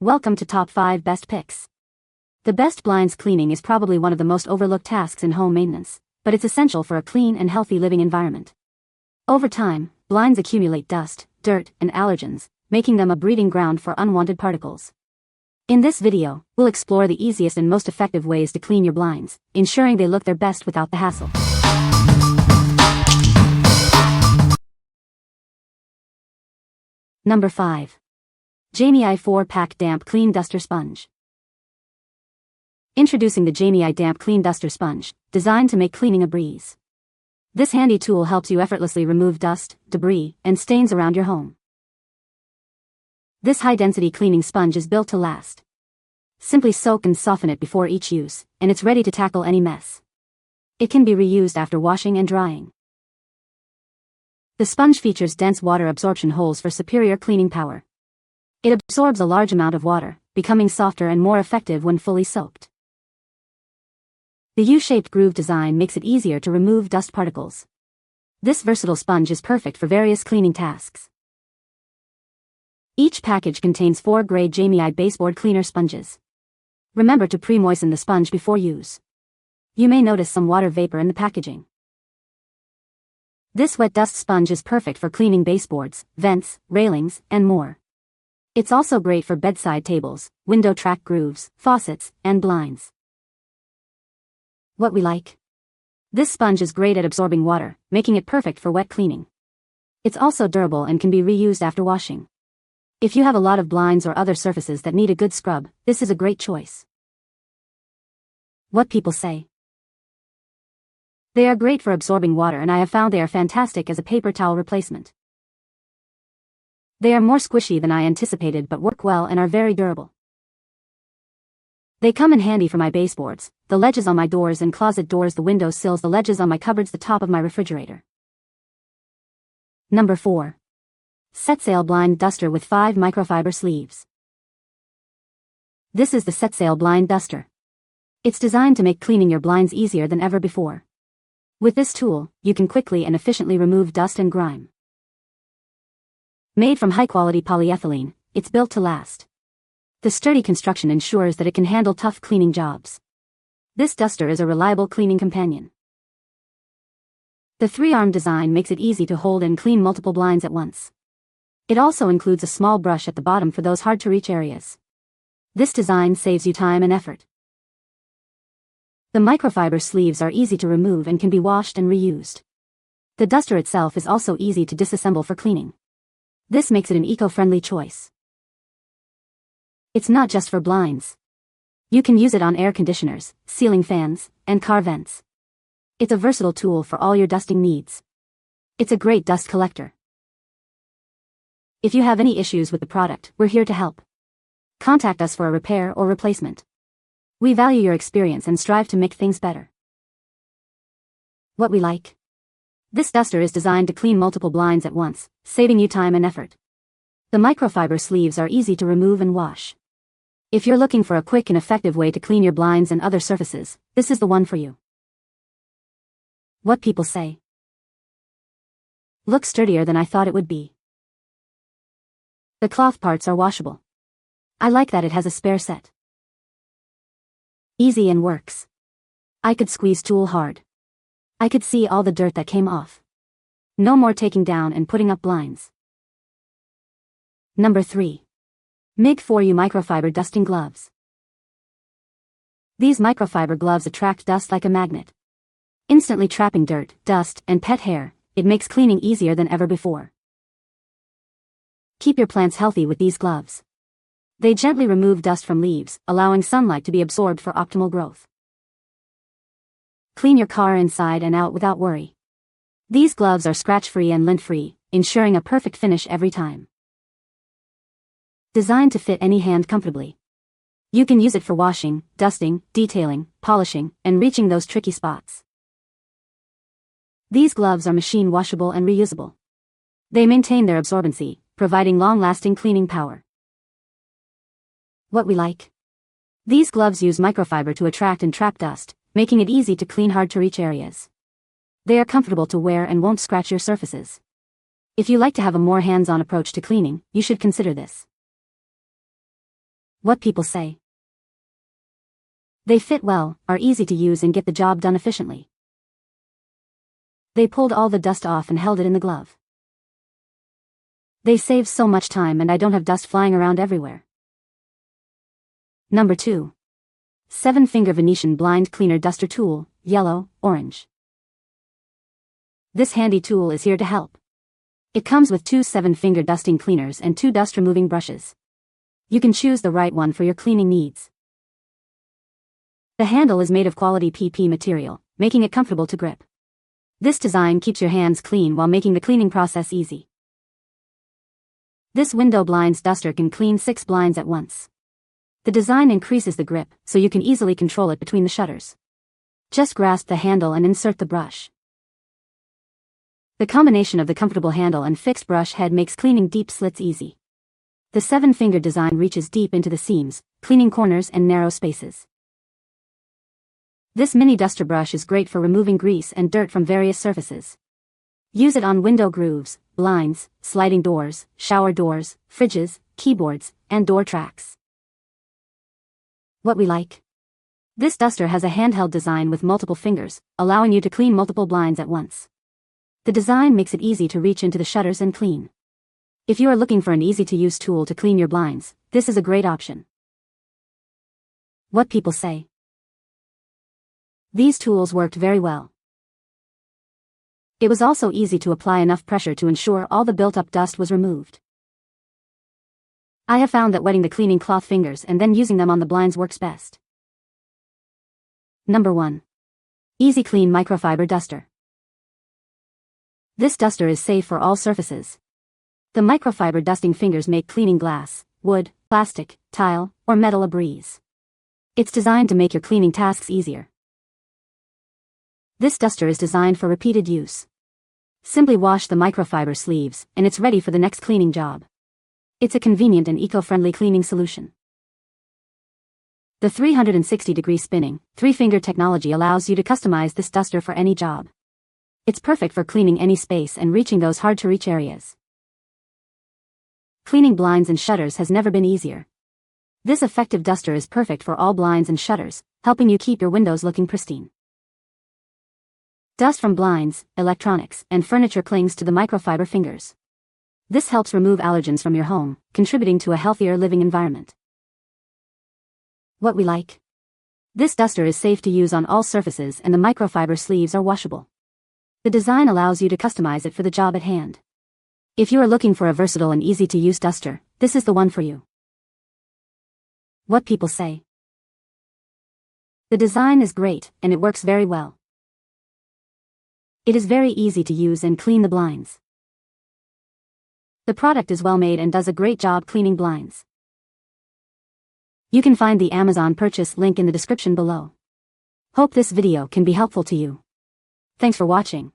Welcome to Top 5 Best Picks. The best blinds cleaning is probably one of the most overlooked tasks in home maintenance, but it's essential for a clean and healthy living environment. Over time, blinds accumulate dust, dirt, and allergens, making them a breeding ground for unwanted particles. In this video, we'll explore the easiest and most effective ways to clean your blinds, ensuring they look their best without the hassle. Number 5. Jeymei 4-Pack Damp Clean Duster Sponge. Introducing the Jeymei Damp Clean Duster Sponge, designed to make cleaning a breeze. This handy tool helps you effortlessly remove dust, debris, and stains around your home. This high-density cleaning sponge is built to last. Simply soak and soften it before each use, and it's ready to tackle any mess. It can be reused after washing and drying. The sponge features dense water absorption holes for superior cleaning power. It absorbs a large amount of water, becoming softer and more effective when fully soaked. The U-shaped groove design makes it easier to remove dust particles. This versatile sponge is perfect for various cleaning tasks. Each package contains 4-grade Jeymei baseboard cleaner sponges. Remember to pre-moisten the sponge before use. You may notice some water vapor in the packaging. This wet dust sponge is perfect for cleaning baseboards, vents, railings, and more. It's also great for bedside tables, window track grooves, faucets, and blinds. What we like? This sponge is great at absorbing water, making it perfect for wet cleaning. It's also durable and can be reused after washing. If you have a lot of blinds or other surfaces that need a good scrub, this is a great choice. What people say? They are great for absorbing water, and I have found they are fantastic as a paper towel replacement. They are more squishy than I anticipated but work well and are very durable. They come in handy for my baseboards, the ledges on my doors and closet doors, the window sills, the ledges on my cupboards, the top of my refrigerator. Number 4. SetSail Blind Duster with 5 microfiber sleeves. This is the SetSail Blind Duster. It's designed to make cleaning your blinds easier than ever before. With this tool, you can quickly and efficiently remove dust and grime. Made from high-quality polyethylene, it's built to last. The sturdy construction ensures that it can handle tough cleaning jobs. This duster is a reliable cleaning companion. The 3-arm design makes it easy to hold and clean multiple blinds at once. It also includes a small brush at the bottom for those hard-to-reach areas. This design saves you time and effort. The microfiber sleeves are easy to remove and can be washed and reused. The duster itself is also easy to disassemble for cleaning. This makes it an eco-friendly choice. It's not just for blinds. You can use it on air conditioners, ceiling fans, and car vents. It's a versatile tool for all your dusting needs. It's a great dust collector. If you have any issues with the product, we're here to help. Contact us for a repair or replacement. We value your experience and strive to make things better. What we like? This duster is designed to clean multiple blinds at once, saving you time and effort. The microfiber sleeves are easy to remove and wash. If you're looking for a quick and effective way to clean your blinds and other surfaces, this is the one for you. What people say? Looks sturdier than I thought it would be. The cloth parts are washable. I like that it has a spare set. Easy and works. I could squeeze tool hard. I could see all the dirt that came off. No more taking down and putting up blinds. Number 3. MIG-4U Microfiber Dusting Gloves. These microfiber gloves attract dust like a magnet. Instantly trapping dirt, dust, and pet hair, it makes cleaning easier than ever before. Keep your plants healthy with these gloves. They gently remove dust from leaves, allowing sunlight to be absorbed for optimal growth. Clean your car inside and out without worry. These gloves are scratch-free and lint-free, ensuring a perfect finish every time. Designed to fit any hand comfortably. You can use it for washing, dusting, detailing, polishing, and reaching those tricky spots. These gloves are machine washable and reusable. They maintain their absorbency, providing long-lasting cleaning power. What we like? These gloves use microfiber to attract and trap dust, making it easy to clean hard-to-reach areas. They are comfortable to wear and won't scratch your surfaces. If you like to have a more hands-on approach to cleaning, you should consider this. What people say. They fit well, are easy to use and get the job done efficiently. They pulled all the dust off and held it in the glove. They save so much time and I don't have dust flying around everywhere. Number 2. 7-finger Venetian blind cleaner duster tool, yellow, orange. This handy tool is here to help. It comes with 2 7-finger dusting cleaners and 2 dust removing brushes. You can choose the right one for your cleaning needs. The handle is made of quality PP material, making it comfortable to grip. This design keeps your hands clean while making the cleaning process easy. This window blinds duster can clean 6 blinds at once. The design increases the grip, so you can easily control it between the shutters. Just grasp the handle and insert the brush. The combination of the comfortable handle and fixed brush head makes cleaning deep slits easy. The 7-finger design reaches deep into the seams, cleaning corners and narrow spaces. This mini duster brush is great for removing grease and dirt from various surfaces. Use it on window grooves, blinds, sliding doors, shower doors, fridges, keyboards, and door tracks. What we like. This duster has a handheld design with multiple fingers, allowing you to clean multiple blinds at once. The design makes it easy to reach into the shutters and clean. If you are looking for an easy-to-use tool to clean your blinds, this is a great option. What people say. These tools worked very well. It was also easy to apply enough pressure to ensure all the built-up dust was removed. I have found that wetting the cleaning cloth fingers and then using them on the blinds works best. Number 1. EasyClean Microfiber Duster. This duster is safe for all surfaces. The microfiber dusting fingers make cleaning glass, wood, plastic, tile, or metal a breeze. It's designed to make your cleaning tasks easier. This duster is designed for repeated use. Simply wash the microfiber sleeves, and it's ready for the next cleaning job. It's a convenient and eco-friendly cleaning solution. The 360-degree spinning, 3-finger technology allows you to customize this duster for any job. It's perfect for cleaning any space and reaching those hard-to-reach areas. Cleaning blinds and shutters has never been easier. This effective duster is perfect for all blinds and shutters, helping you keep your windows looking pristine. Dust from blinds, electronics, and furniture clings to the microfiber fingers. This helps remove allergens from your home, contributing to a healthier living environment. What we like. This duster is safe to use on all surfaces and the microfiber sleeves are washable. The design allows you to customize it for the job at hand. If you are looking for a versatile and easy-to-use duster, this is the one for you. What people say. The design is great, and it works very well. It is very easy to use and clean the blinds. The product is well made and does a great job cleaning blinds. You can find the Amazon purchase link in the description below. Hope this video can be helpful to you. Thanks for watching.